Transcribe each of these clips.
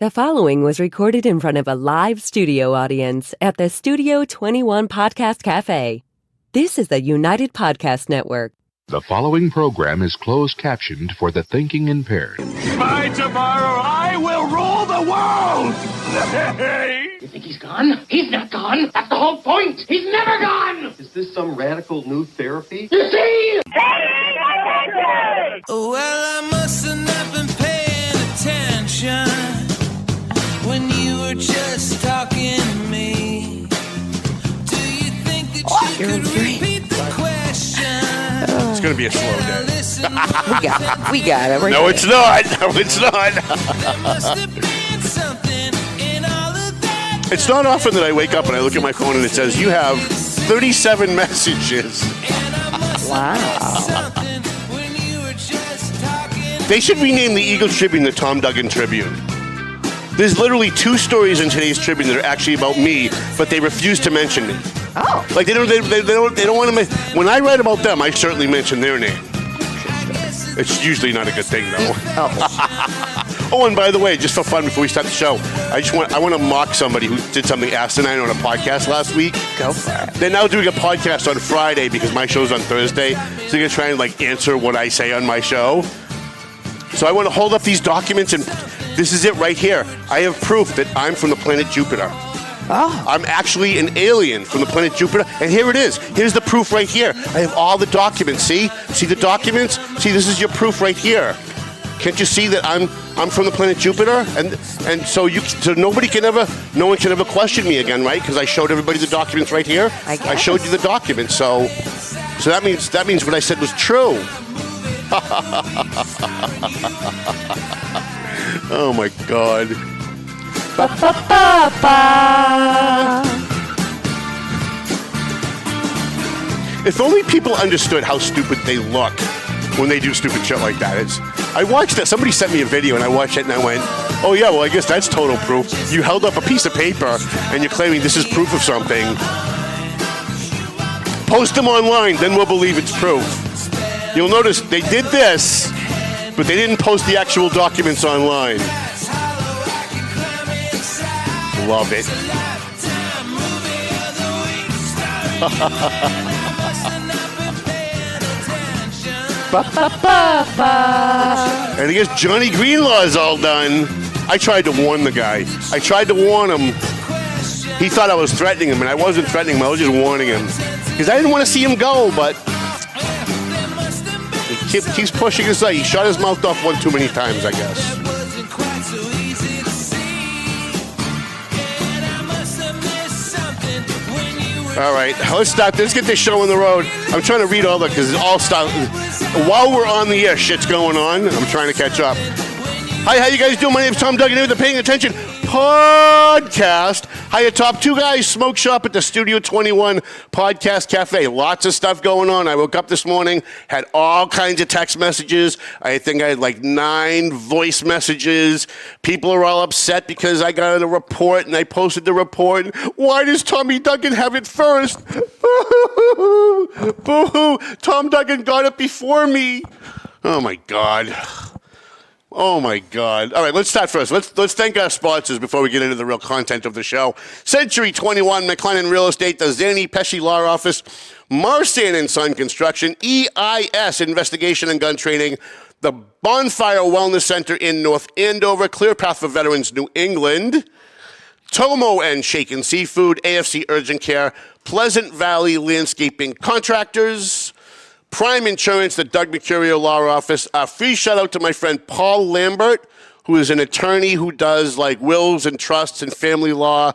The following was recorded in front of a live studio audience at the Studio 21 Podcast Cafe. This is the United Podcast Network. The following program is closed captioned for the thinking impaired. By tomorrow, I will rule the world! You think he's gone? He's not gone. That's the whole point. He's never gone. Is this some radical new therapy? You see? Well, I must have not been paying attention when you were just talking to me. Do you think that you could repeat the question? It's going to be a slow day. We got it. No, it's not. No, it's not. It's not often that I wake up and I look at my phone and it says, you have 37 messages. Wow. They should rename the Eagle Tribune the Tom Duggan Tribune. There's literally 2 stories in today's Tribune that are actually about me, but they refuse to mention me. Oh. Like they don't want to. When I write about them, I certainly mention their name. It's usually not a good thing, though. Oh, and by the way, just for fun, before we start the show, I want to mock somebody who did something asinine on a podcast last week. Go for it. They're now doing a podcast on Friday because my show's on Thursday, so they're gonna try and answer what I say on my show. So I want to hold up these documents, and this is it right here. I have proof that I'm from the planet Jupiter. Oh. I'm actually an alien from the planet Jupiter, and here it is. Here's the proof right here. I have all the documents. See the documents? See, this is your proof right here. Can't you see that I'm from the planet Jupiter? And so no one can ever question me again, right? Because I showed everybody the documents right here. I guess. I showed you the documents, so that means what I said was true. Oh my God. If only people understood how stupid they look when they do stupid shit like that. I watched it. Somebody sent me a video and I watched it and I went, oh yeah, well I guess that's total proof. You held up a piece of paper and you're claiming this is proof of something. Post them online, then we'll believe it's proof. You'll notice they did this, but they didn't post the actual documents online. Love it. And I guess Johnny Greenlaw's all done. I tried to warn the guy. I tried to warn him. He thought I was threatening him, and I wasn't threatening him. I was just warning him. Because I didn't want to see him go, but he keeps pushing his way. He shut his mouth off one too many times, I guess. All right, let's start. Let's get this show on the road. I'm trying to read all that because it's all stuff. While we're on the air, shit's going on. I'm trying to catch up. Hi, how you guys doing? My name's Tom Duggan. With the Paying Attention Podcast. Hiya, top 2 guys. Smoke shop at the Studio 21 Podcast Cafe. Lots of stuff going on. I woke up this morning, had all kinds of text messages. I think I had 9 voice messages. People are all upset because I got a report and I posted the report. Why does Tommy Duggan have it first? Boo-hoo. Tom Duggan got it before me. Oh, my God. Oh, my God. All right, let's start first. Let's thank our sponsors before we get into the real content of the show. Century 21, McLennan Real Estate, the Zanny Pesci Law Office, Marsan & Son Construction, EIS Investigation and Gun Training, the Bonfire Wellness Center in North Andover, Clear Path for Veterans New England, Tomo and Shaken Seafood, AFC Urgent Care, Pleasant Valley Landscaping Contractors, Prime Insurance, the Doug Mercurio Law Office. Free shout out to my friend Paul Lambert, who is an attorney who does wills and trusts and family law.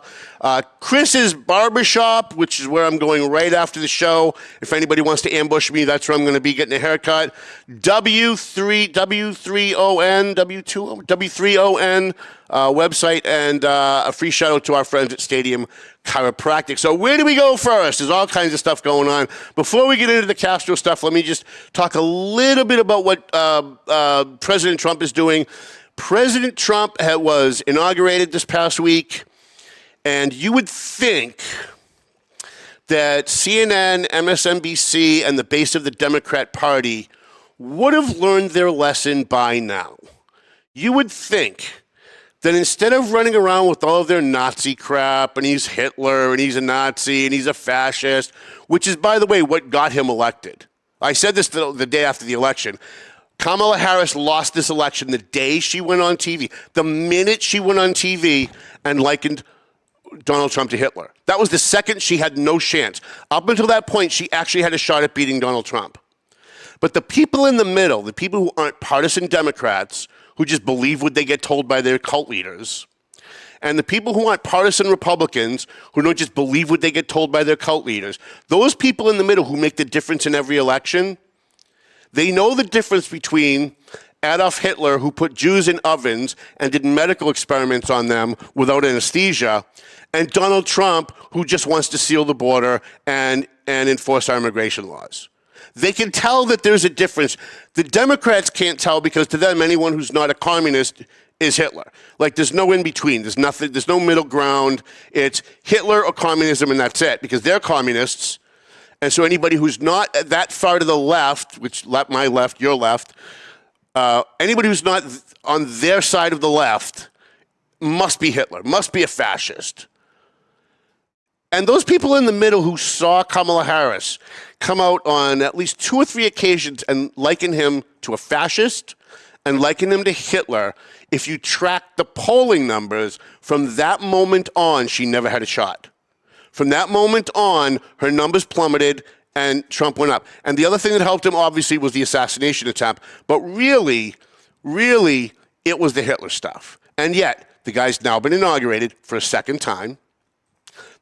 Chris's Barbershop, which is where I'm going right after the show. If anybody wants to ambush me, that's where I'm going to be getting a haircut. W3ON website, and a free shout out to our friends at Stadium Chiropractic. So where do we go first? There's all kinds of stuff going on. Before we get into the Castro stuff, let me just talk a little bit about what President Trump is doing. President Trump was inaugurated this past week, and you would think that CNN, MSNBC, and the base of the Democrat Party would have learned their lesson by now. You would think then instead of running around with all of their Nazi crap, and he's Hitler, and he's a Nazi, and he's a fascist, which is, by the way, what got him elected. I said this the day after the election. Kamala Harris lost this election the day she went on TV. The minute she went on TV and likened Donald Trump to Hitler. That was the second she had no chance. Up until that point, she actually had a shot at beating Donald Trump. But the people in the middle, the people who aren't partisan Democrats, who just believe what they get told by their cult leaders, and the people who aren't partisan Republicans, who don't just believe what they get told by their cult leaders, those people in the middle who make the difference in every election, they know the difference between Adolf Hitler, who put Jews in ovens and did medical experiments on them without anesthesia, and Donald Trump, who just wants to seal the border and enforce our immigration laws. They can tell that there's a difference. The Democrats can't tell because to them, anyone who's not a communist is Hitler. Like, there's no in between. There's nothing. There's no middle ground. It's Hitler or communism, and that's it, because they're communists. And so anybody who's not that far to the left, which my left, your left, anybody who's not on their side of the left must be Hitler, must be a fascist. And those people in the middle who saw Kamala Harris come out on at least 2 or 3 occasions and liken him to a fascist and liken him to Hitler, if you track the polling numbers, from that moment on, she never had a shot. From that moment on, her numbers plummeted and Trump went up. And the other thing that helped him, obviously, was the assassination attempt. But really, it was the Hitler stuff. And yet, the guy's now been inaugurated for a second time.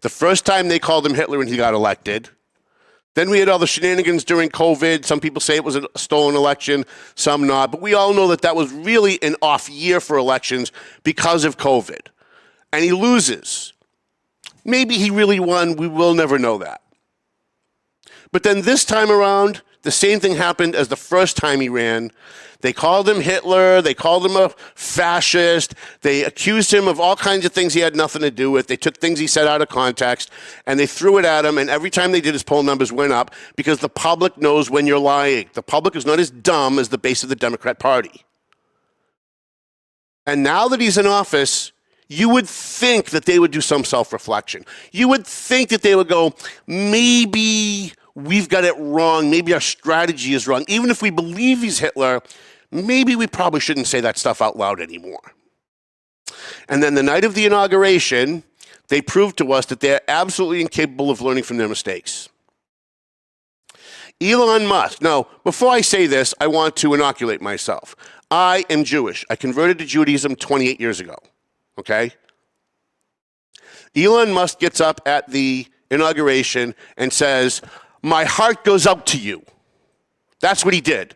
The first time they called him Hitler and he got elected. Then we had all the shenanigans during COVID. Some people say it was a stolen election, some not. But we all know that that was really an off year for elections because of COVID. And he loses. Maybe he really won. We will never know that. But then this time around, the same thing happened as the first time he ran. They called him Hitler. They called him a fascist. They accused him of all kinds of things he had nothing to do with. They took things he said out of context, and they threw it at him. And every time they did, his poll numbers went up because the public knows when you're lying. The public is not as dumb as the base of the Democrat Party. And now that he's in office, you would think that they would do some self-reflection. You would think that they would go, maybe we've got it wrong. Maybe our strategy is wrong. Even if we believe he's Hitler, maybe we probably shouldn't say that stuff out loud anymore. And then the night of the inauguration, they proved to us that they're absolutely incapable of learning from their mistakes. Elon Musk. Now, before I say this, I want to inoculate myself. I am Jewish. I converted to Judaism 28 years ago. Okay? Elon Musk gets up at the inauguration and says, "My heart goes out to you." That's what he did.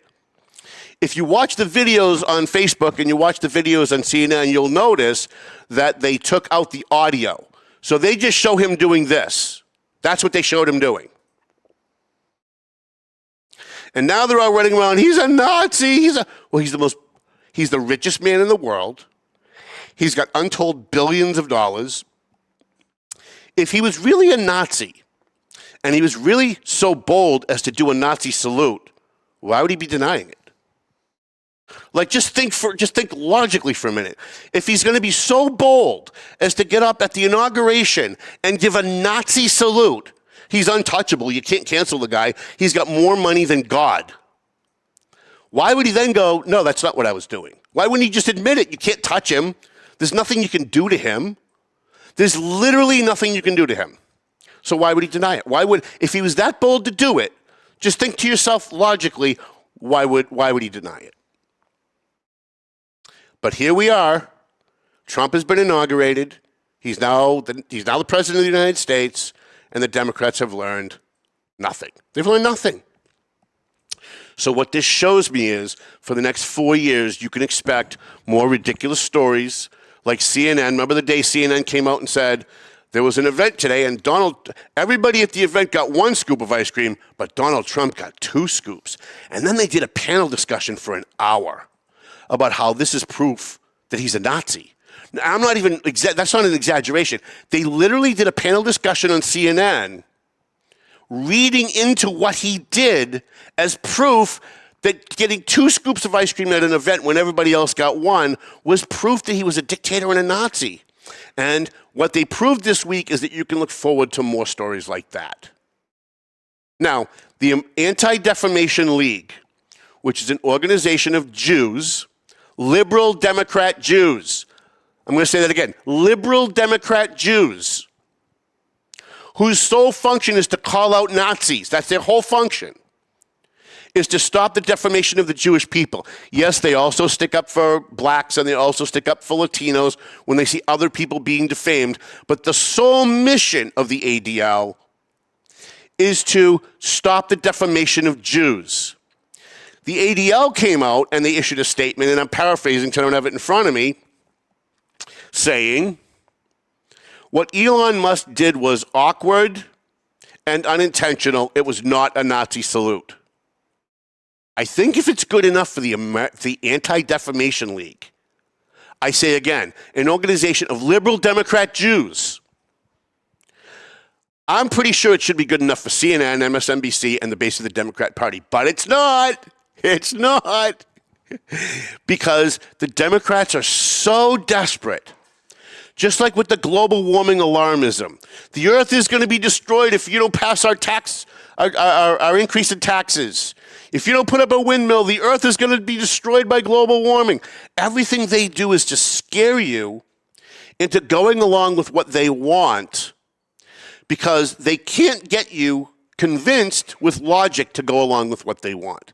If you watch the videos on Facebook and you watch the videos on CNN, you'll notice that they took out the audio. So they just show him doing this. That's what they showed him doing. And now they're all running around, he's a Nazi. He's the richest man in the world. He's got untold billions of dollars. If he was really a Nazi, and he was really so bold as to do a Nazi salute, why would he be denying it? Like, just think logically for a minute. If he's going to be so bold as to get up at the inauguration and give a Nazi salute, he's untouchable. You can't cancel the guy. He's got more money than God. Why would he then go, no, that's not what I was doing? Why wouldn't he just admit it? You can't touch him. There's nothing you can do to him. There's literally nothing you can do to him. So why would he deny it? If he was that bold to do it, just think to yourself logically, why would he deny it? But here we are. Trump has been inaugurated. He's now the president of the United States, and the Democrats have learned nothing. They've learned nothing. So what this shows me is, for the next 4 years, you can expect more ridiculous stories like CNN. Remember the day CNN came out and said, there was an event today, and everybody at the event got 1 scoop of ice cream, but Donald Trump got 2 scoops. And then they did a panel discussion for an hour about how this is proof that he's a Nazi. Now, that's not an exaggeration. They literally did a panel discussion on CNN reading into what he did as proof that getting 2 scoops of ice cream at an event when everybody else got 1 was proof that he was a dictator and a Nazi. And what they proved this week is that you can look forward to more stories like that. Now, the Anti-Defamation League, which is an organization of Jews, liberal Democrat Jews. I'm going to say that again. Liberal Democrat Jews, whose sole function is to call out Nazis. That's their whole function, is to stop the defamation of the Jewish people. Yes, they also stick up for blacks and they also stick up for Latinos when they see other people being defamed. But the sole mission of the ADL is to stop the defamation of Jews. The ADL came out and they issued a statement, and I'm paraphrasing because I don't have it in front of me, saying, what Elon Musk did was awkward and unintentional. It was not a Nazi salute. I think if it's good enough for the Anti-Defamation League, I say again, an organization of liberal Democrat Jews, I'm pretty sure it should be good enough for CNN, MSNBC, and the base of the Democrat Party. But it's not. It's not. Because the Democrats are so desperate. Just like with the global warming alarmism. The earth is going to be destroyed if you don't pass our increase in taxes. If you don't put up a windmill, the earth is going to be destroyed by global warming. Everything they do is to scare you into going along with what they want, because they can't get you convinced with logic to go along with what they want.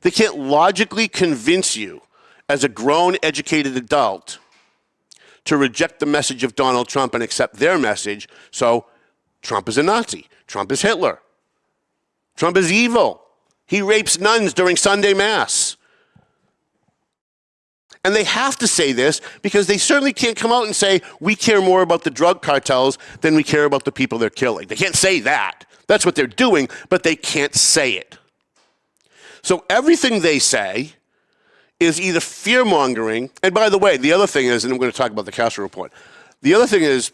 They can't logically convince you as a grown, educated adult to reject the message of Donald Trump and accept their message. So Trump is a Nazi. Trump is Hitler. Trump is evil. He rapes nuns during Sunday Mass. And they have to say this because they certainly can't come out and say, we care more about the drug cartels than we care about the people they're killing. They can't say that. That's what they're doing, but they can't say it. So everything they say is either fear-mongering, and by the way, the other thing is, and I'm going to talk about the Castro report, the other thing is,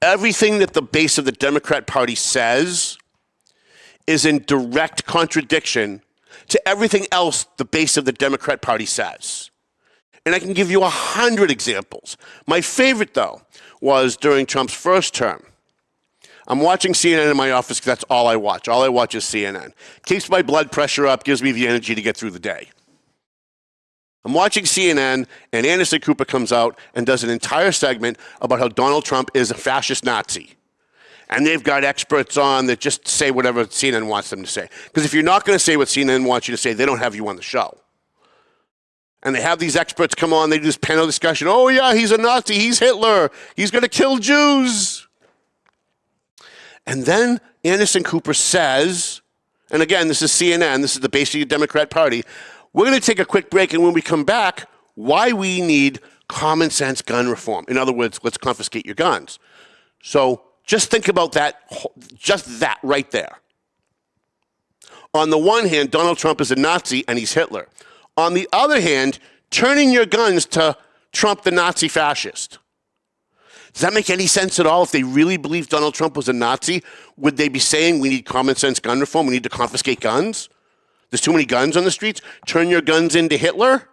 everything that the base of the Democrat Party says is in direct contradiction to everything else the base of the Democrat Party says. And I can give you 100 examples. My favorite, though, was during Trump's first term. I'm watching CNN in my office because that's all I watch. All I watch is CNN. Keeps my blood pressure up, gives me the energy to get through the day. I'm watching CNN, and Anderson Cooper comes out and does an entire segment about how Donald Trump is a fascist Nazi. And they've got experts on that just say whatever CNN wants them to say. Because if you're not going to say what CNN wants you to say, they don't have you on the show. And they have these experts come on, they do this panel discussion. Oh, yeah, he's a Nazi, he's Hitler, he's going to kill Jews. And then Anderson Cooper says, and again, this is CNN, this is the base of the Democrat Party, we're going to take a quick break, and when we come back, why we need common sense gun reform. In other words, let's confiscate your guns. So just think about that, just that right there. On the one hand, Donald Trump is a Nazi and he's Hitler. On the other hand, turning your guns to Trump the Nazi fascist. Does that make any sense at all? If they really believed Donald Trump was a Nazi, would they be saying we need common sense gun reform, we need to confiscate guns? There's too many guns on the streets? Turn your guns into Hitler?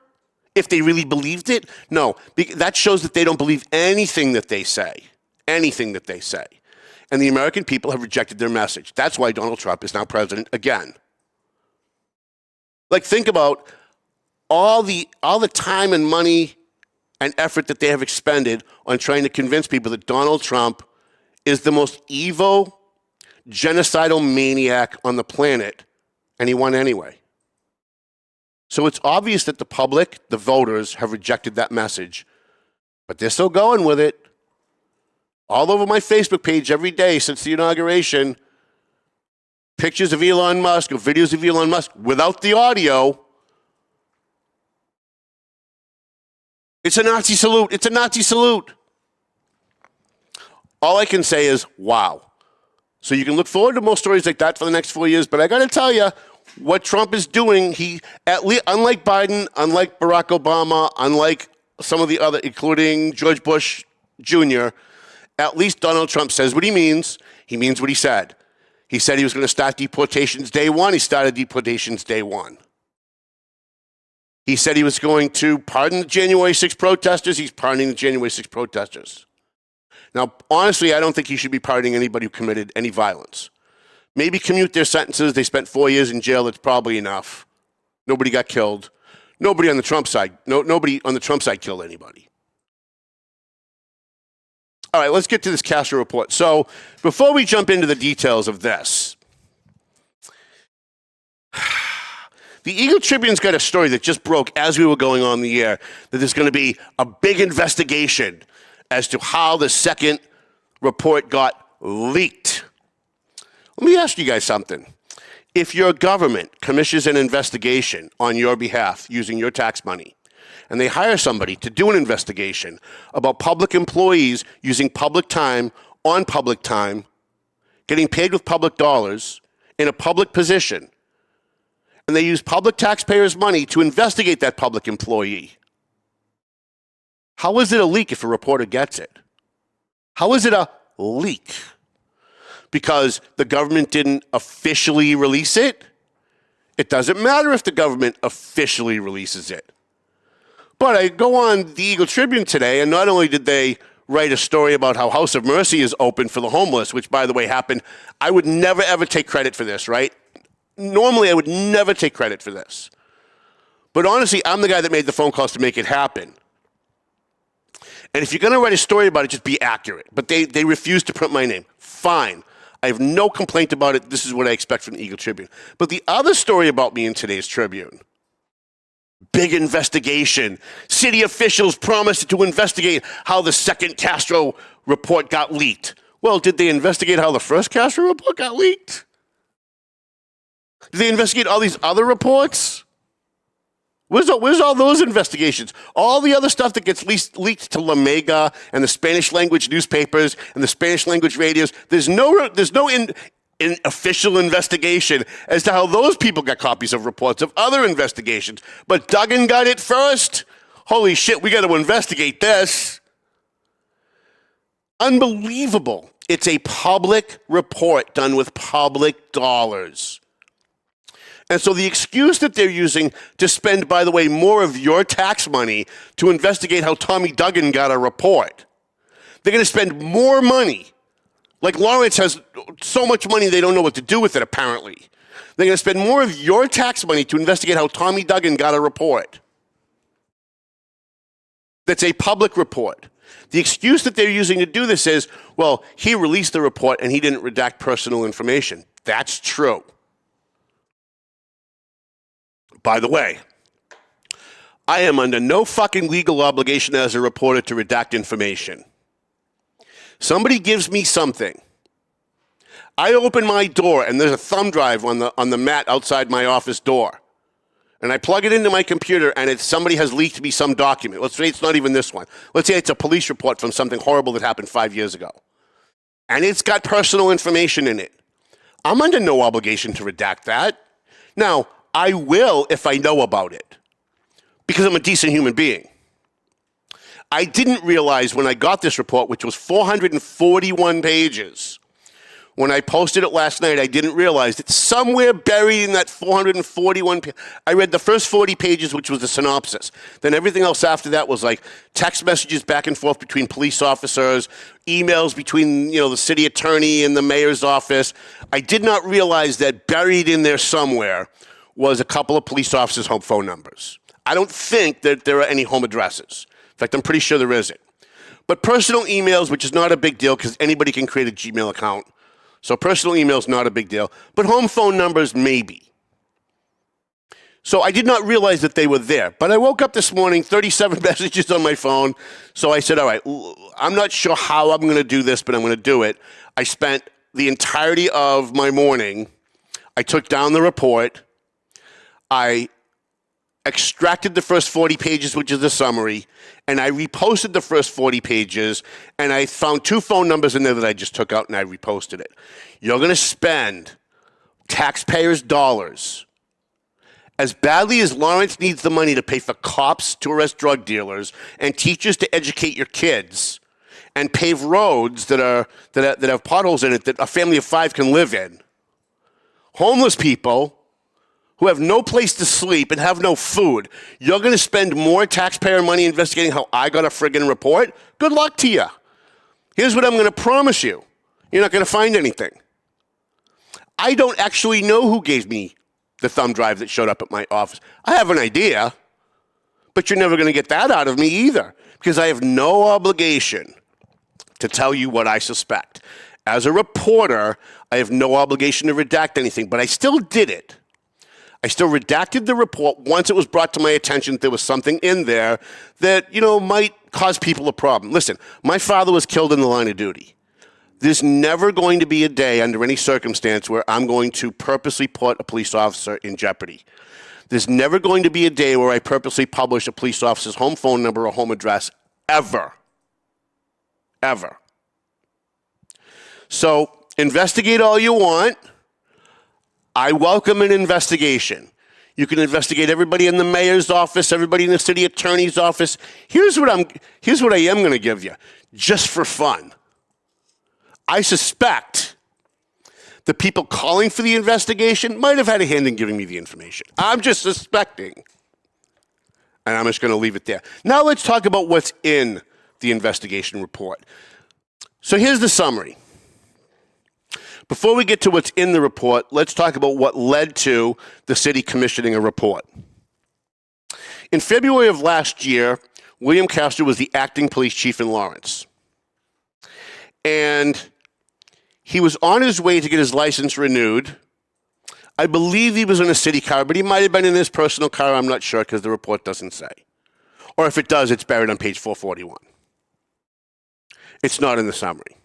If they really believed it? No, that shows that they don't believe anything that they say. Anything that they say. And the American people have rejected their message. That's why Donald Trump is now president again. Like, think about all the time and money and effort that they have expended on trying to convince people that Donald Trump is the most evil, genocidal maniac on the planet, and he won anyway. So it's obvious that the public, the voters, have rejected that message, but they're still going with it. All over my Facebook page every day since the inauguration, pictures of Elon Musk or videos of Elon Musk without the audio. It's a Nazi salute. It's a Nazi salute. All I can say is, wow. So you can look forward to more stories like that for the next 4 years, but I got to tell you, what Trump is doing, he, at least, unlike Biden, unlike Barack Obama, unlike some of the other, including George Bush Jr., at least Donald Trump says what he means what he said. He said he was going to start deportations day one. He started deportations day one. He said he was going to pardon the January 6 protesters. He's pardoning the January 6 protesters. Now, honestly, I don't think he should be pardoning anybody who committed any violence. Maybe commute their sentences. They spent 4 years in jail. That's probably enough. Nobody got killed. Nobody on the Trump side. Nobody on the Trump side killed anybody. All right, let's get to this Castro report. So before we jump into the details of this, the Eagle Tribune's got a story that just broke as we were going on the air, that there's going to be a big investigation as to how the second report got leaked. Let me ask you guys something. If your government commissions an investigation on your behalf using your tax money, and they hire somebody to do an investigation about public employees using public time on public time, getting paid with public dollars in a public position, and they use public taxpayers' money to investigate that public employee, how is it a leak if a reporter gets it? How is it a leak? Because the government didn't officially release it? It doesn't matter if the government officially releases it. But I go on the Eagle Tribune today, and not only did they write a story about how House of Mercy is open for the homeless, which, by the way, happened. I would never, ever take credit for this, right? Normally, I would never take credit for this. But honestly, I'm the guy that made the phone calls to make it happen. And if you're going to write a story about it, just be accurate. But they refused to print my name. Fine. I have no complaint about it. This is what I expect from the Eagle Tribune. But the other story about me in today's Tribune, big investigation. City officials promised to investigate how the second Castro report got leaked. Well, did they investigate how the first Castro report got leaked? Did they investigate all these other reports? Where's all those investigations? All the other stuff that gets leaked to La Mega and the Spanish language newspapers and the Spanish language radios. There's no official investigation as to how those people got copies of reports of other investigations. But Duggan got it first. Holy shit, we got to investigate this. Unbelievable. It's a public report done with public dollars. And so the excuse that they're using to spend, by the way, more of your tax money to investigate how Tommy Duggan got a report, they're going to spend more money. Like Lawrence has so much money they don't know what to do with it, apparently. They're going to spend more of your tax money to investigate how Tommy Duggan got a report. That's a public report. The excuse that they're using to do this is, well, he released the report and he didn't redact personal information. That's true. By the way, I am under no fucking legal obligation as a reporter to redact information. Somebody gives me something. I open my door and there's a thumb drive on the mat outside my office door. And I plug it into my computer and somebody has leaked me some document. Let's say it's not even this one. Let's say it's a police report from something horrible that happened 5 years ago. And it's got personal information in it. I'm under no obligation to redact that. Now, I will if I know about it, because I'm a decent human being. I didn't realize when I got this report, which was 441 pages, when I posted it last night, I didn't realize that somewhere buried in that 441 I read the first 40 pages, which was the synopsis. Then everything else after that was like text messages back and forth between police officers, emails between, the city attorney and the mayor's office. I did not realize that buried in there somewhere was a couple of police officers' home phone numbers. I don't think that there are any home addresses. In fact, I'm pretty sure there isn't. But personal emails, which is not a big deal because anybody can create a Gmail account. So personal emails, not a big deal. But home phone numbers, maybe. So I did not realize that they were there. But I woke up this morning, 37 messages on my phone. So I said, all right, I'm not sure how I'm going to do this, but I'm going to do it. I spent the entirety of my morning. I took down the report. I extracted the first 40 pages, which is the summary, and I reposted the first 40 pages, and I found 2 phone numbers in there that I just took out, and I reposted it. You're going to spend taxpayers' dollars as badly as Lawrence needs the money to pay for cops to arrest drug dealers and teachers to educate your kids and pave roads that have potholes in it that a family of 5 can live in. homeless people who have no place to sleep and have no food. You're going to spend more taxpayer money investigating how I got a friggin' report? Good luck to you. Here's what I'm going to promise you. You're not going to find anything. I don't actually know who gave me the thumb drive that showed up at my office. I have an idea, but you're never going to get that out of me either, because I have no obligation to tell you what I suspect. As a reporter, I have no obligation to redact anything, but I still did it. I still redacted the report once it was brought to my attention that there was something in there that, might cause people a problem. Listen, my father was killed in the line of duty. There's never going to be a day under any circumstance where I'm going to purposely put a police officer in jeopardy. There's never going to be a day where I purposely publish a police officer's home phone number or home address, ever. Ever. So, investigate all you want. I welcome an investigation. You can investigate everybody in the mayor's office, everybody in the city attorney's office. Here's what I am going to give you, just for fun. I suspect the people calling for the investigation might have had a hand in giving me the information. I'm just suspecting. And I'm just going to leave it there. Now let's talk about what's in the investigation report. So here's the summary. Before we get to what's in the report, let's talk about what led to the city commissioning a report. In February of last year, William Castro was the acting police chief in Lawrence. And he was on his way to get his license renewed. I believe he was in a city car, but he might have been in his personal car. I'm not sure because the report doesn't say. Or if it does, it's buried on page 441. It's not in the summary.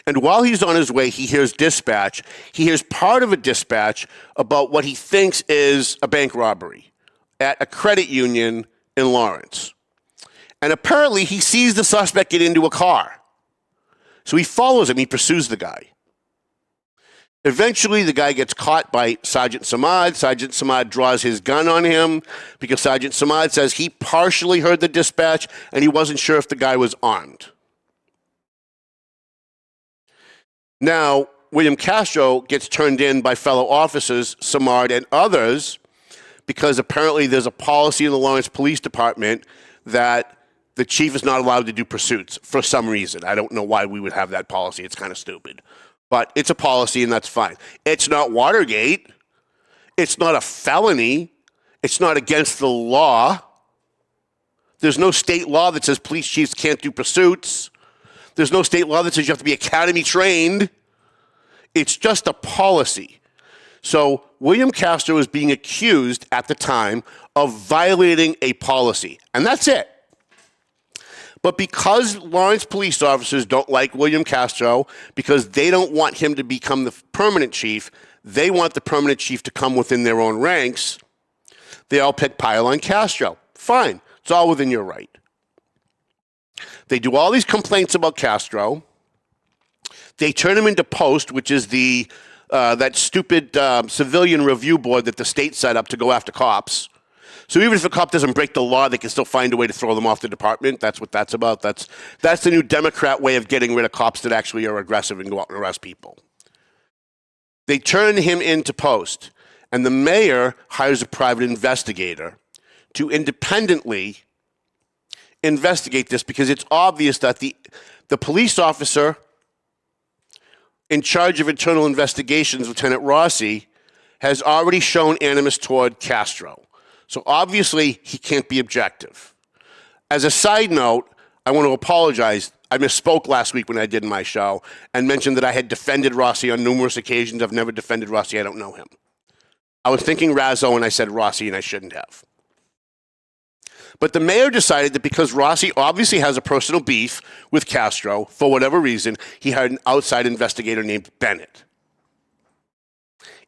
And while he's on his way, he hears dispatch. He hears part of a dispatch about what he thinks is a bank robbery at a credit union in Lawrence. And apparently he sees the suspect get into a car. So he follows him. He pursues the guy. Eventually, the guy gets caught by Sergeant Samad. Sergeant Samad draws his gun on him because Sergeant Samad says he partially heard the dispatch and he wasn't sure if the guy was armed. Now, William Castro gets turned in by fellow officers, Samard and others, because apparently there's a policy in the Lawrence Police Department that the chief is not allowed to do pursuits for some reason. I don't know why we would have that policy. It's kind of stupid. But it's a policy, and that's fine. It's not Watergate. It's not a felony. It's not against the law. There's no state law that says police chiefs can't do pursuits. There's no state law that says you have to be academy trained. It's just a policy. So William Castro is being accused at the time of violating a policy, and that's it. But because Lawrence police officers don't like William Castro, because they don't want him to become the permanent chief, they want the permanent chief to come within their own ranks, they all pick pile on Castro. Fine. It's all within your right. They do all these complaints about Castro. They turn him into post, which is the that stupid civilian review board that the state set up to go after cops. So even if a cop doesn't break the law, they can still find a way to throw them off the department. That's what that's about. That's the new Democrat way of getting rid of cops that actually are aggressive and go out and arrest people. They turn him into post, and the mayor hires a private investigator to independently investigate this because it's obvious that the police officer in charge of internal investigations, Lieutenant Rossi, has already shown animus toward Castro. So obviously, he can't be objective. As a side note, I want to apologize. I misspoke last week when I did my show and mentioned that I had defended Rossi on numerous occasions. I've never defended Rossi. I don't know him. I was thinking Razzo and I said Rossi, and I shouldn't have. But the mayor decided that because Rossi obviously has a personal beef with Castro, for whatever reason, he hired an outside investigator named Bennett.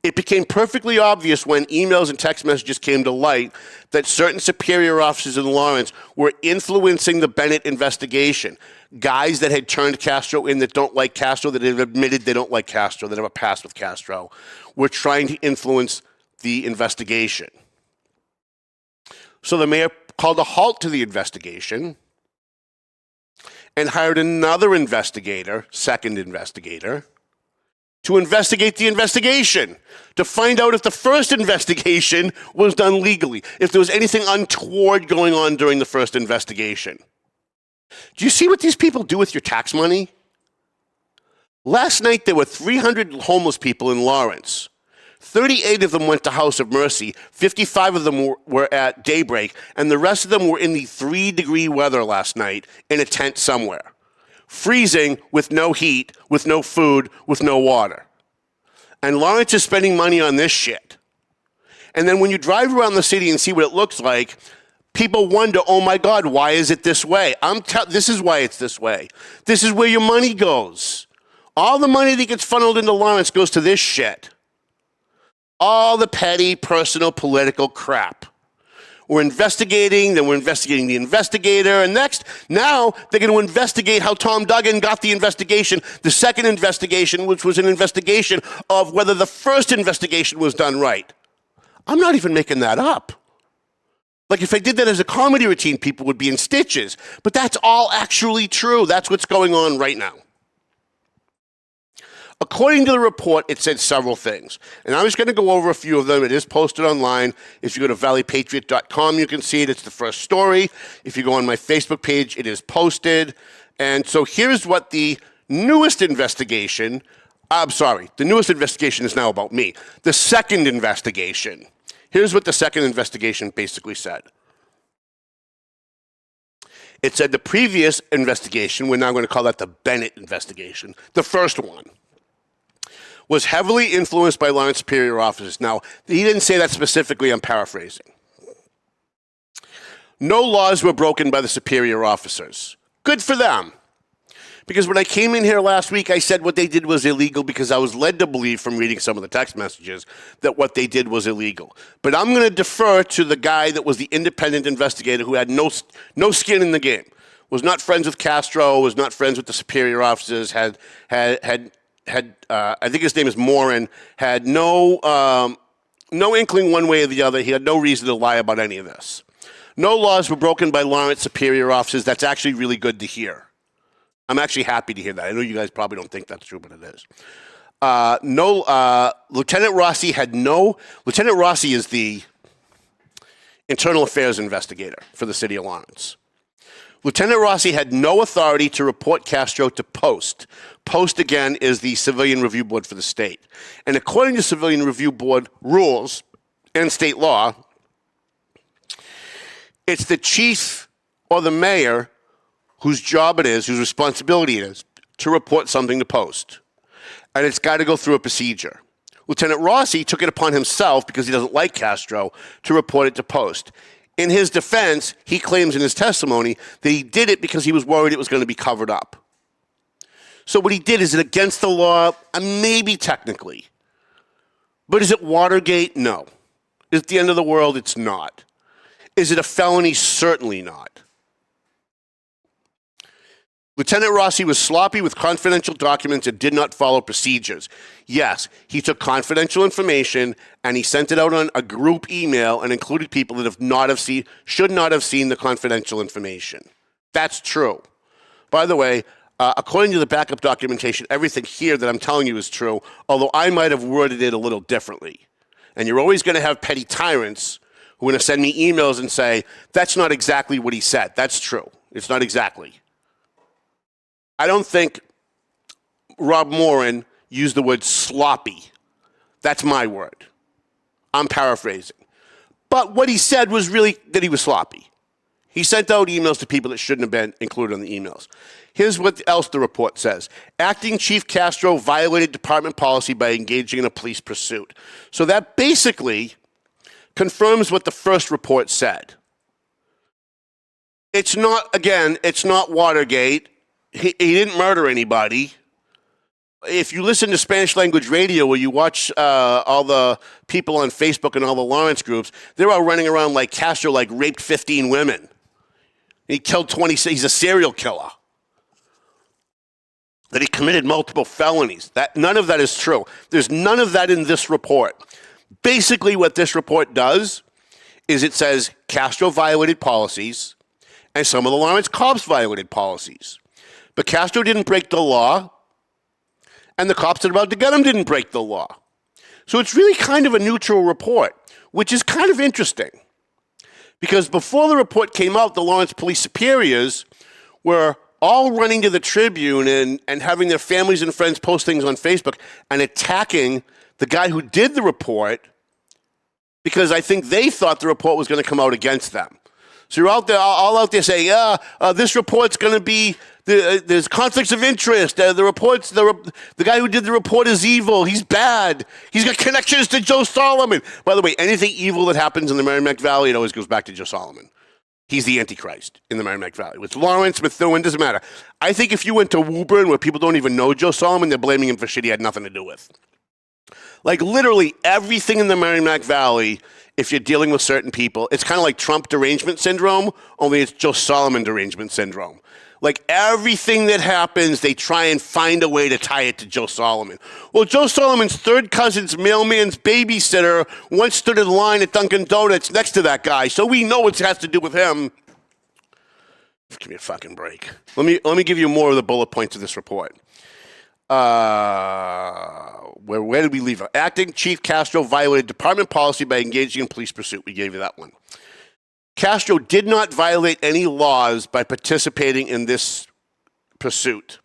It became perfectly obvious when emails and text messages came to light that certain superior officers in Lawrence were influencing the Bennett investigation. Guys that had turned Castro in that don't like Castro, that have admitted they don't like Castro, that have a past with Castro, were trying to influence the investigation. So the mayor called a halt to the investigation and hired another investigator, second investigator, to investigate the investigation, to find out if the first investigation was done legally, if there was anything untoward going on during the first investigation. Do you see what these people do with your tax money? Last night, there were 300 homeless people in Lawrence. 38 of them went to House of Mercy. 55 of them were at Daybreak, and the rest of them were in the 3-degree weather last night in a tent somewhere. Freezing with no heat, with no food, with no water. And Lawrence is spending money on this shit. And then when you drive around the city and see what it looks like, people wonder, oh my God, why is it this way? This is why it's this way. This is where your money goes. All the money that gets funneled into Lawrence goes to this shit. All the petty, personal, political crap. We're investigating, then we're investigating the investigator, and now they're going to investigate how Tom Duggan got the investigation, the second investigation, which was an investigation of whether the first investigation was done right. I'm not even making that up. Like, if I did that as a comedy routine, people would be in stitches. But that's all actually true. That's what's going on right now. According to the report, it said several things. And I'm just going to go over a few of them. It is posted online. If you go to valleypatriot.com, you can see it. It's the first story. If you go on my Facebook page, it is posted. And so here's what the newest investigation, the newest investigation is now about me. The second investigation. Here's what the second investigation basically said. It said the previous investigation, we're now going to call that the Bennett investigation, the first one, was heavily influenced by Lawrence superior officers. Now, he didn't say that specifically, I'm paraphrasing. No laws were broken by the superior officers. Good for them. Because when I came in here last week, I said what they did was illegal because I was led to believe from reading some of the text messages that what they did was illegal. But I'm going to defer to the guy that was the independent investigator who had no skin in the game, was not friends with Castro, was not friends with the superior officers, had I think his name is Morin, had no inkling one way or the other. He had no reason to lie about any of this. No laws were broken by Lawrence superior officers. That's actually really good to hear. I'm actually happy to hear that. I know you guys probably don't think that's true, but it is. Lieutenant Rossi Lieutenant Rossi is the internal affairs investigator for the city of Lawrence. Lieutenant Rossi had no authority to report Castro to Post. Post, again, is the Civilian Review Board for the state. And according to Civilian Review Board rules and state law, it's the chief or the mayor whose job it is, whose responsibility it is, to report something to Post. And it's got to go through a procedure. Lieutenant Rossi took it upon himself, because he doesn't like Castro, to report it to Post. In his defense, he claims in his testimony that he did it because he was worried it was going to be covered up. So what he did, is it against the law? Maybe technically. But is it Watergate? No. Is it the end of the world? It's not. Is it a felony? Certainly not. Lieutenant Rossi was sloppy with confidential documents and did not follow procedures. Yes, he took confidential information and he sent it out on a group email and included people that should not have seen the confidential information. That's true. By the way, according to the backup documentation, everything here that I'm telling you is true, although I might have worded it a little differently. And you're always going to have petty tyrants who are going to send me emails and say, that's not exactly what he said. That's true. It's not exactly. I don't think Rob Morin used the word sloppy. That's my word. I'm paraphrasing. But what he said was really that he was sloppy. He sent out emails to people that shouldn't have been included on the emails. Here's what else the report says. Acting Chief Castro violated department policy by engaging in a police pursuit. So that basically confirms what the first report said. It's not Watergate. He didn't murder anybody. If you listen to Spanish language radio or you watch all the people on Facebook and all the Lawrence groups, they're all running around like Castro raped 15 women. He killed 26. He's a serial killer. That he committed multiple felonies. None of that is true. There's none of that in this report. Basically what this report does is it says Castro violated policies and some of the Lawrence cops violated policies. But Castro didn't break the law, and the cops that are about to get him didn't break the law. So it's really kind of a neutral report, which is kind of interesting. Because before the report came out, the Lawrence police superiors were all running to the Tribune and having their families and friends post things on Facebook and attacking the guy who did the report because I think they thought the report was going to come out against them. So you're all out there saying, this report's going to be, there's conflicts of interest. The guy who did the report is evil. He's bad. He's got connections to Joe Solomon. By the way, anything evil that happens in the Merrimack Valley, it always goes back to Joe Solomon. He's the Antichrist in the Merrimack Valley. With Lawrence, Methuen, doesn't matter. I think if you went to Woburn where people don't even know Joe Solomon, they're blaming him for shit he had nothing to do with. Like literally everything in the Merrimack Valley, if you're dealing with certain people, it's kind of like Trump derangement syndrome, only it's Joe Solomon derangement syndrome. Like everything that happens, they try and find a way to tie it to Joe Solomon. Well, Joe Solomon's third cousin's mailman's babysitter once stood in line at Dunkin' Donuts next to that guy, so we know it has to do with him. Give me a fucking break. Let me give you more of the bullet points of this report. Where did we leave it? Acting Chief Castro violated department policy by engaging in police pursuit. We gave you that one. Castro did not violate any laws by participating in this pursuit.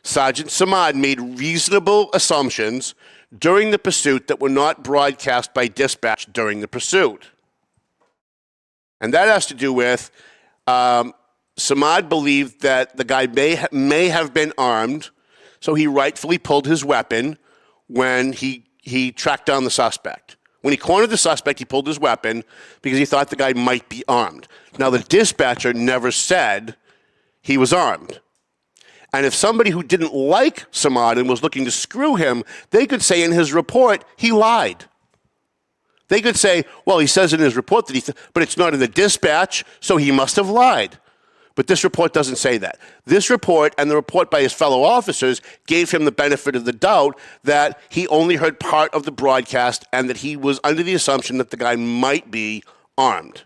Sergeant Samad made reasonable assumptions during the pursuit that were not broadcast by dispatch during the pursuit. And that has to do with Samad believed that the guy may have been armed, so he rightfully pulled his weapon when he tracked down the suspect. When he cornered the suspect, he pulled his weapon because he thought the guy might be armed. Now, the dispatcher never said he was armed. And if somebody who didn't like Samad and was looking to screw him, they could say in his report, he lied. They could say, well, he says in his report that but it's not in the dispatch, so he must have lied. But this report doesn't say that. This report and the report by his fellow officers gave him the benefit of the doubt that he only heard part of the broadcast and that he was under the assumption that the guy might be armed.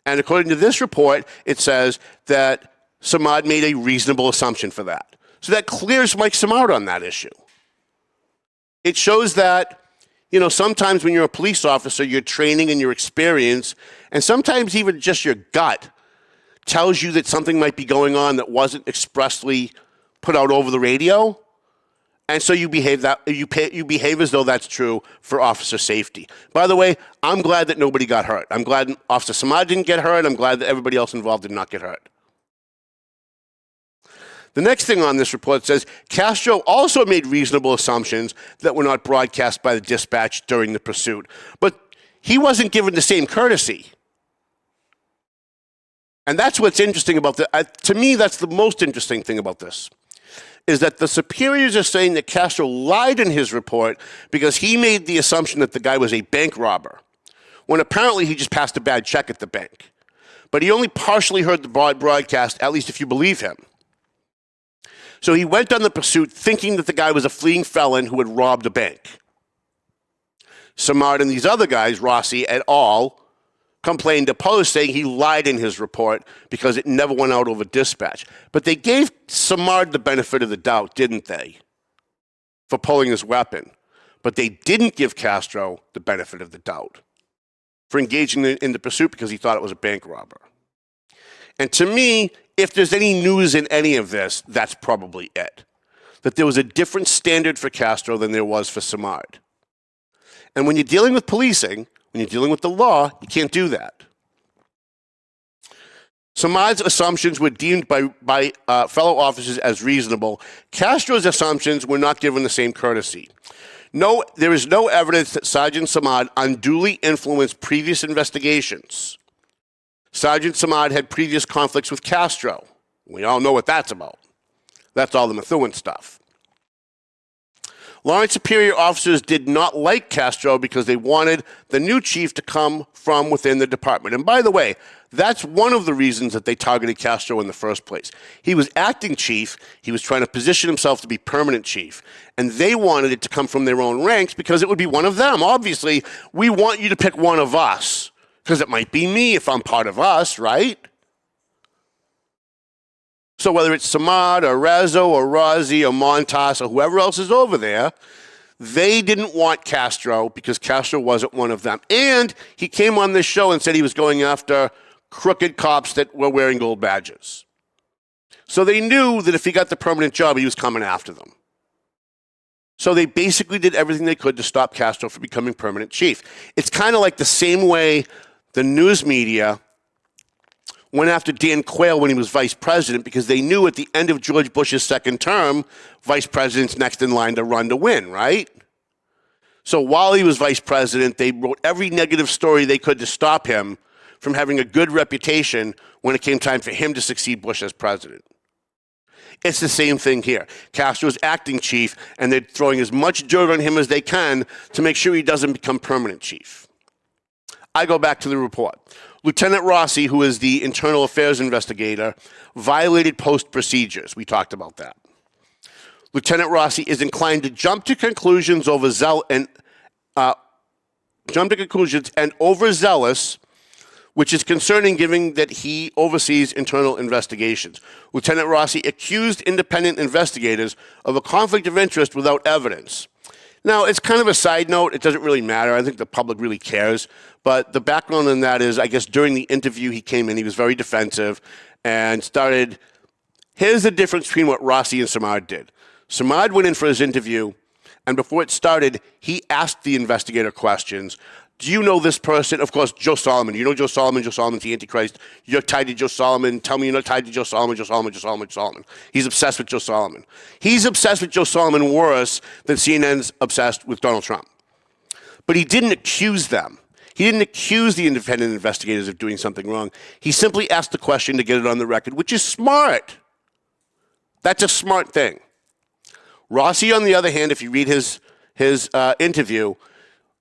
And according to this report, it says that Samad made a reasonable assumption for that. So that clears Mike Samad on that issue. It shows that, you know, sometimes when you're a police officer, your training and your experience, and sometimes even just your gut, tells you that something might be going on that wasn't expressly put out over the radio, and so you behave as though that's true for officer safety. By the way, I'm glad that nobody got hurt. I'm glad Officer Samad didn't get hurt. I'm glad that everybody else involved did not get hurt. The next thing on this report says, Castro also made reasonable assumptions that were not broadcast by the dispatch during the pursuit, but he wasn't given the same courtesy. And that's what's interesting about this. To me, that's the most interesting thing about this, is that the superiors are saying that Castro lied in his report because he made the assumption that the guy was a bank robber, when apparently he just passed a bad check at the bank. But he only partially heard the broadcast, at least if you believe him. So he went on the pursuit thinking that the guy was a fleeing felon who had robbed a bank. Samad and these other guys, Rossi et al., complained to Post saying he lied in his report because it never went out over dispatch. But they gave Samad the benefit of the doubt, didn't they, for pulling his weapon. But they didn't give Castro the benefit of the doubt for engaging in the pursuit because he thought it was a bank robber. And to me, if there's any news in any of this, that's probably it. That there was a different standard for Castro than there was for Samad. And when you're dealing with policing, when you're dealing with the law, you can't do that. Samad's assumptions were deemed by fellow officers as reasonable. Castro's assumptions were not given the same courtesy. There is no evidence that Sergeant Samad unduly influenced previous investigations. Sergeant Samad had previous conflicts with Castro. We all know what that's about. That's all the Methuen stuff. Lawrence superior officers did not like Castro because they wanted the new chief to come from within the department. And by the way, that's one of the reasons that they targeted Castro in the first place. He was acting chief. He was trying to position himself to be permanent chief. And they wanted it to come from their own ranks because it would be one of them. Obviously, we want you to pick one of us because it might be me if I'm part of us, right? So whether it's Samad or Razzo or Razi or Montas or whoever else is over there, they didn't want Castro because Castro wasn't one of them. And he came on this show and said he was going after crooked cops that were wearing gold badges. So they knew that if he got the permanent job, he was coming after them. So they basically did everything they could to stop Castro from becoming permanent chief. It's kind of like the same way the news media went after Dan Quayle when he was vice president because they knew at the end of George Bush's second term, vice president's next in line to run to win, right? So while he was vice president, they wrote every negative story they could to stop him from having a good reputation when it came time for him to succeed Bush as president. It's the same thing here. Castro is acting chief, and they're throwing as much dirt on him as they can to make sure he doesn't become permanent chief. I go back to the report. Lieutenant Rossi, who is the internal affairs investigator, violated post procedures. We talked about that. Lieutenant Rossi is inclined to jump to conclusions and overzealous, which is concerning given that he oversees internal investigations. Lieutenant Rossi accused independent investigators of a conflict of interest without evidence. Now, it's kind of a side note. It doesn't really matter. I think the public really cares. But the background on that is, I guess during the interview he came in, he was very defensive and started, here's the difference between what Rossi and Samad did. Samad went in for his interview, and before it started, he asked the investigator questions. Do you know this person? Of course, Joe Solomon. You know Joe Solomon? Joe Solomon's the Antichrist. You're tied to Joe Solomon. Tell me you're not tied to Joe Solomon, Joe Solomon, Joe Solomon, Joe Solomon. He's obsessed with Joe Solomon. He's obsessed with Joe Solomon worse than CNN's obsessed with Donald Trump. But he didn't accuse them. He didn't accuse the independent investigators of doing something wrong. He simply asked the question to get it on the record, which is smart. That's a smart thing. Rossi, on the other hand, if you read his interview,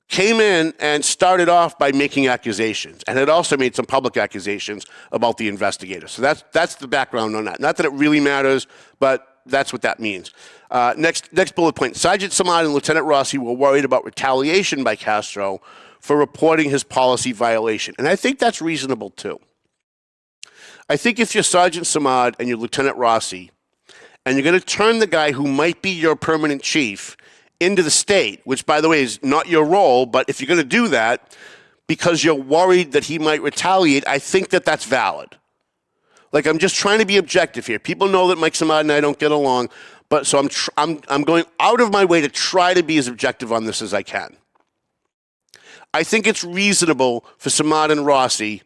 came in and started off by making accusations and had also made some public accusations about the investigators. So that's the background on that. Not that it really matters, but that's what that means. Next bullet point. Sergeant Samad and Lieutenant Rossi were worried about retaliation by Castro for reporting his policy violation. And I think that's reasonable too. I think if you're Sergeant Samad and you're Lieutenant Rossi, and you're going to turn the guy who might be your permanent chief into the state, which, by the way, is not your role, but if you're going to do that because you're worried that he might retaliate, I think that that's valid. Like, I'm just trying to be objective here. People know that Mike Samad and I don't get along, but so I'm going out of my way to try to be as objective on this as I can. I think it's reasonable for Samad and Rossi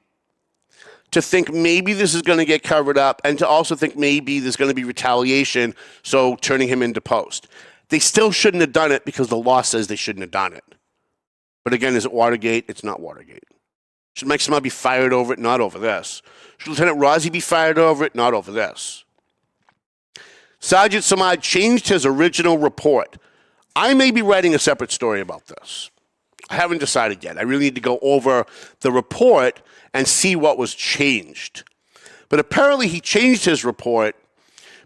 to think maybe this is going to get covered up and to also think maybe there's going to be retaliation, so turning him into post. They still shouldn't have done it because the law says they shouldn't have done it. But again, is it Watergate? It's not Watergate. Should Mike Samad be fired over it? Not over this. Should Lieutenant Rossi be fired over it? Not over this. Sergeant Samad changed his original report. I may be writing a separate story about this. I haven't decided yet. I really need to go over the report and see what was changed. But apparently he changed his report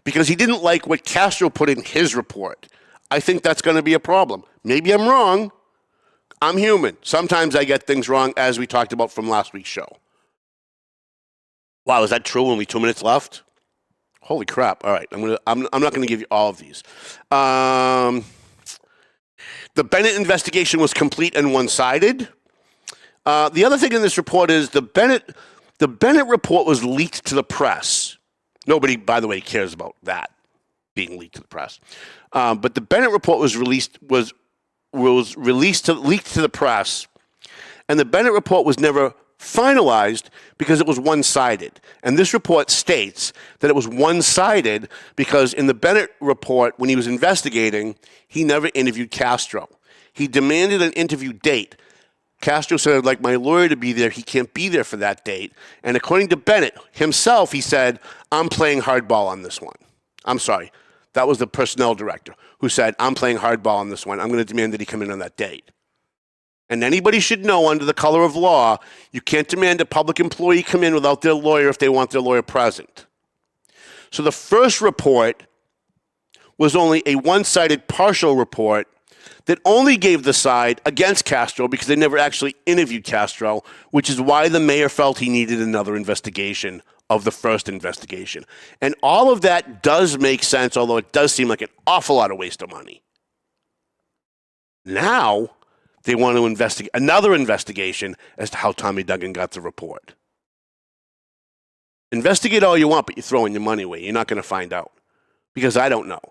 because he didn't like what Castro put in his report. I think that's going to be a problem. Maybe I'm wrong. I'm human. Sometimes I get things wrong, as we talked about from last week's show. Wow, is that true? Only 2 minutes left? Holy crap. All right, I'm not going to give you all of these. The Bennett investigation was complete and one-sided. The other thing in this report is the Bennett report was leaked to the press. Nobody, by the way, cares about that being leaked to the press. But the Bennett report was leaked to the press, and the Bennett report was never finalized because it was one-sided. And this report states that it was one-sided because in the Bennett report, when he was investigating, he never interviewed Castro. He demanded an interview date. Castro said, I'd like my lawyer to be there. He can't be there for that date. And according to Bennett himself, he said, I'm playing hardball on this one. I'm sorry. That was the personnel director who said, I'm playing hardball on this one. I'm going to demand that he come in on that date. And anybody should know under the color of law, you can't demand a public employee come in without their lawyer if they want their lawyer present. So the first report was only a one-sided partial report that only gave the side against Castro because they never actually interviewed Castro, which is why the mayor felt he needed another investigation of the first investigation. And all of that does make sense, although it does seem like an awful lot of waste of money. Now, they want to investigate another investigation as to how Tommy Duggan got the report. Investigate all you want, but you're throwing your money away. You're not going to find out because I don't know.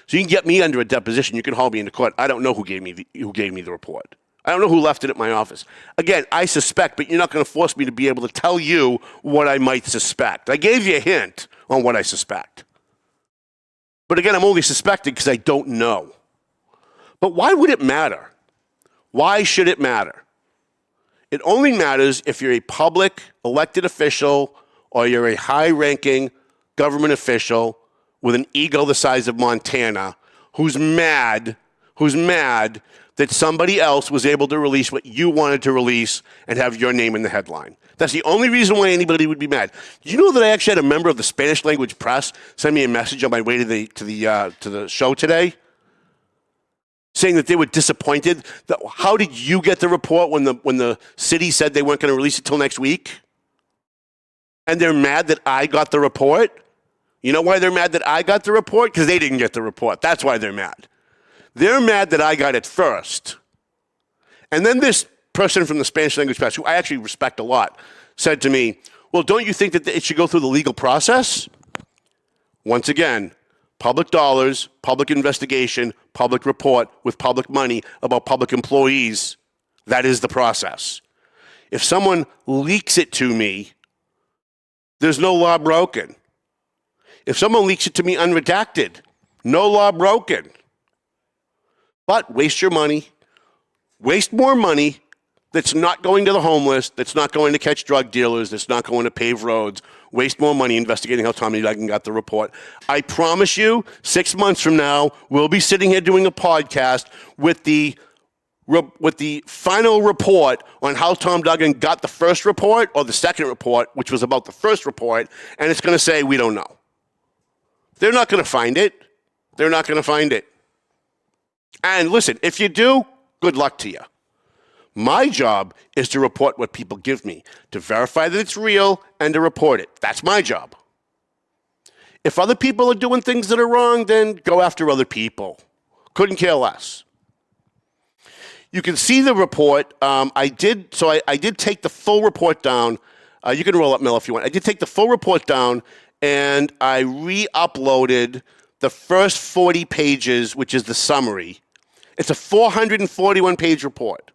So you can get me under a deposition. You can haul me into court. I don't know who gave me the report. I don't know who left it at my office. Again, I suspect, but you're not going to force me to be able to tell you what I might suspect. I gave you a hint on what I suspect. But again, I'm only suspecting because I don't know. But why would it matter? Why should it matter? It only matters if you're a public elected official or you're a high-ranking government official with an ego the size of Montana who's mad that somebody else was able to release what you wanted to release and have your name in the headline. That's the only reason why anybody would be mad. Do you know that I actually had a member of the Spanish language press send me a message on my way to the show today, saying that they were disappointed? That, how did you get the report when the city said they weren't going to release it till next week? And they're mad that I got the report? You know why they're mad that I got the report? Because they didn't get the report. That's why they're mad. They're mad that I got it first. And then this person from the Spanish language press, who I actually respect a lot, said to me, well, don't you think that it should go through the legal process? Once again, public dollars, public investigation, public report with public money about public employees. That is the process. If someone leaks it to me, there's no law broken. If someone leaks it to me unredacted, no law broken. But waste your money, waste more money that's not going to the homeless, that's not going to catch drug dealers, that's not going to pave roads. Waste more money investigating how Tommy Duggan got the report. I promise you, 6 months from now, we'll be sitting here doing a podcast with the final report on how Tom Duggan got the first report or the second report, which was about the first report, and it's going to say, we don't know. They're not going to find it. They're not going to find it. And listen, if you do, good luck to you. My job is to report what people give me, to verify that it's real and to report it. That's my job. If other people are doing things that are wrong, then go after other people. Couldn't care less. You can see the report. I did take the full report down. You can roll up, Mel, if you want. I did take the full report down, and I re-uploaded the first 40 pages, which is the summary. It's a 441-page report.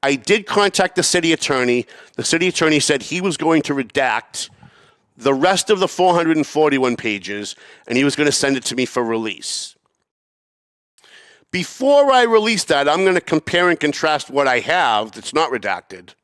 I did contact the city attorney. The city attorney said he was going to redact the rest of the 441 pages, and he was going to send it to me for release. Before I release that, I'm going to compare and contrast what I have that's not redacted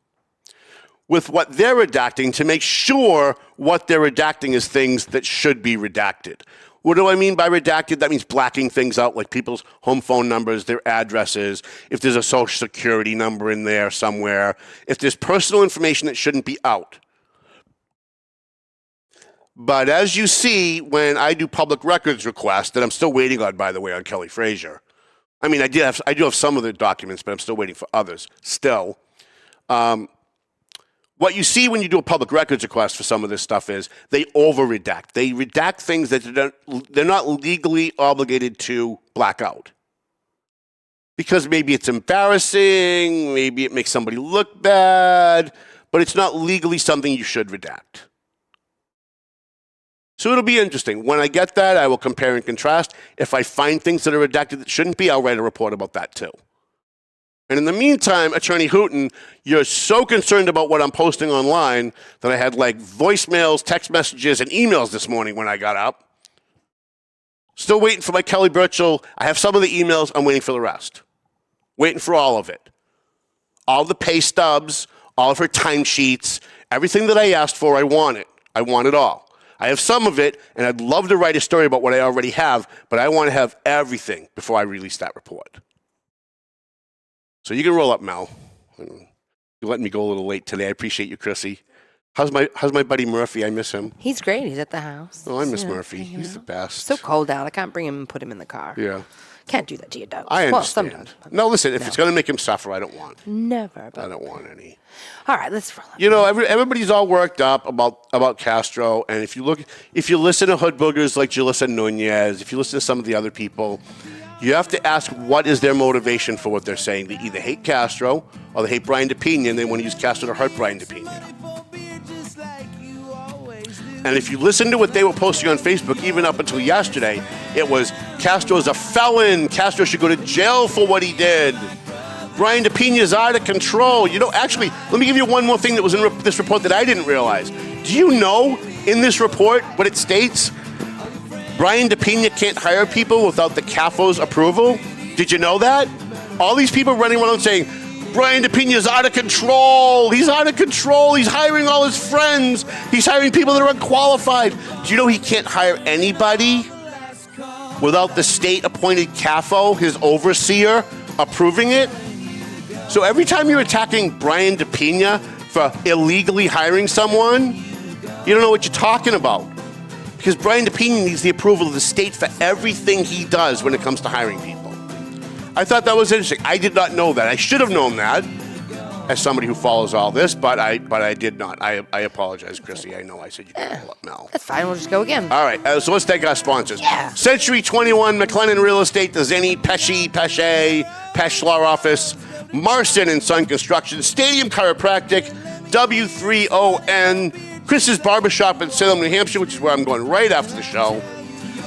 with what they're redacting to make sure what they're redacting is things that should be redacted. What do I mean by redacted? That means blacking things out, like people's home phone numbers, their addresses, if there's a social security number in there somewhere, if there's personal information that shouldn't be out. But as you see, when I do public records requests, that I'm still waiting on, by the way, on Kelly Frazier. I mean, I do have some of the documents, but I'm still waiting for others still. What you see when you do a public records request for some of this stuff is they over-redact. They redact things that they're not legally obligated to black out. Because maybe it's embarrassing, maybe it makes somebody look bad, but it's not legally something you should redact. So it'll be interesting. When I get that, I will compare and contrast. If I find things that are redacted that shouldn't be, I'll write a report about that too. And in the meantime, Attorney Hooten, you're so concerned about what I'm posting online that I had like voicemails, text messages, and emails this morning when I got up. Still waiting for my Kelly Burchell. I have some of the emails. I'm waiting for the rest. Waiting for all of it. All the pay stubs, all of her timesheets, everything that I asked for, I want it. I want it all. I have some of it, and I'd love to write a story about what I already have, but I want to have everything before I release that report. So you can roll up, Mel. You're letting me go a little late today. I appreciate you, Chrissy. How's my buddy Murphy? I miss him. He's great. He's at the house. Oh, I miss Murphy. He's the best. So cold out. I can't bring him and put him in the car. Yeah. Can't do that to your dogs. I Well, understand. sometimes. No, listen, if it's going to make him suffer, I don't want. Never. I But don't want any. all right, let's roll. You know, everybody's all worked up about Castro, and if you listen to hood boogers like Julissa Nunez, if you listen to some of the other people, you have to ask what is their motivation for what they're saying. They either hate Castro or they hate Brian DePina, and they want to use Castro to hurt Brian DePina. And if you listen to what they were posting on Facebook, even up until yesterday, it was Castro's a felon. Castro should go to jail for what he did. Brian DePina's out of control. You know, actually, let me give you one more thing that was in this report that I didn't realize. Do you know in this report what it states? Brian DePina can't hire people without the CAFO's approval. Did you know that? All these people running around saying, Brian DePina's out of control. He's out of control. He's hiring all his friends. He's hiring people that are unqualified. Do you know he can't hire anybody without the state-appointed CAFO, his overseer, approving it? So every time you're attacking Brian DePina for illegally hiring someone, you don't know what you're talking about. Because Brian DePina needs the approval of the state for everything he does when it comes to hiring people. I thought that was interesting. I did not know that. I should have known that as somebody who follows all this, but I did not. I apologize, Chrissy. I know I said you could pull up Mel. That's fine. We'll just go again. All right, so let's thank our sponsors. Yeah. Century 21, McLennan Real Estate, the Zenny, Pesh Law Office, Marston & Son Construction, Stadium Chiropractic, W3ON, Chris's Barbershop in Salem, New Hampshire, which is where I'm going right after the show,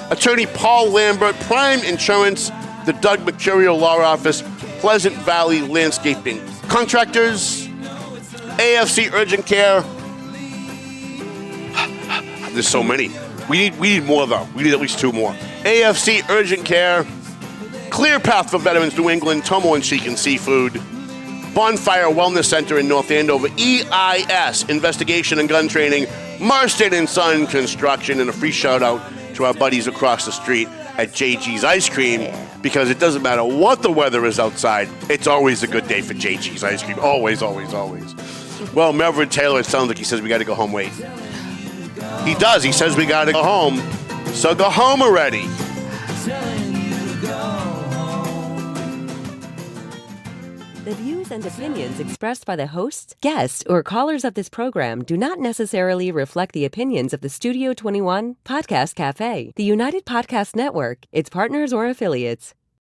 Attorney Paul Lambert, Prime Insurance, the Doug Mercurio Law Office, Pleasant Valley Landscaping Contractors, AFC Urgent Care. There's so many. We need more, though. We need at least two more. AFC Urgent Care, Clear Path for Veterans New England, Tomo and Chicken Seafood, Bonfire Wellness Center in North Andover, EIS, Investigation and Gun Training, Marston & Son Construction, and a free shout-out to our buddies across the street at JG's Ice Cream, because it doesn't matter what the weather is outside, it's always a good day for JG's Ice Cream. Always, always, always. Well, Melvin Taylor, it sounds like he says we got to go home. Wait. He does. He says we got to go home. So go home already. The views and opinions expressed by the hosts, guests, or callers of this program do not necessarily reflect the opinions of the Studio 21 Podcast Cafe, the United Podcast Network, its partners, or affiliates.